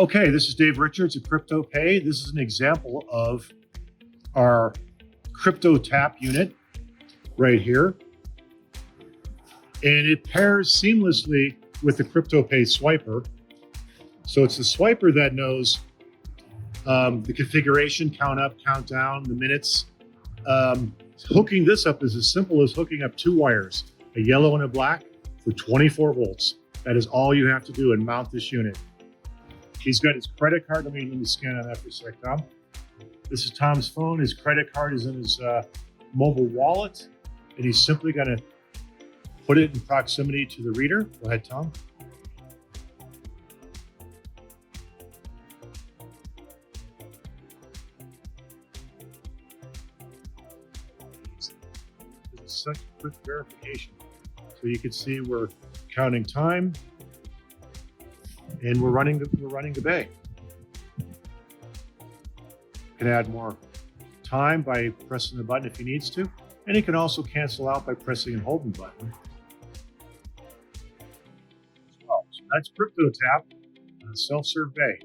Okay, this is Dave Richards at CryptoPay. This is an example of our CryptoTap unit right here. And it pairs seamlessly with the CryptoPay swiper. So it's the swiper that knows the configuration, count up, count down, the minutes. Hooking this up is as simple as hooking up two wires, a yellow and a black, for 24 volts. That is all you have to do and mount this unit. He's got his credit card. Let me scan on that for a sec, Tom. This is Tom's phone. His credit card is in his mobile wallet, and he's simply going to put it in proximity to the reader. Go ahead, Tom. It's such quick verification. So you can see we're counting time, and we're running the bay. You can add more time by pressing the button if he needs to, and he can also cancel out by pressing and holding the button. So that's CryptoTap, self-serve bay.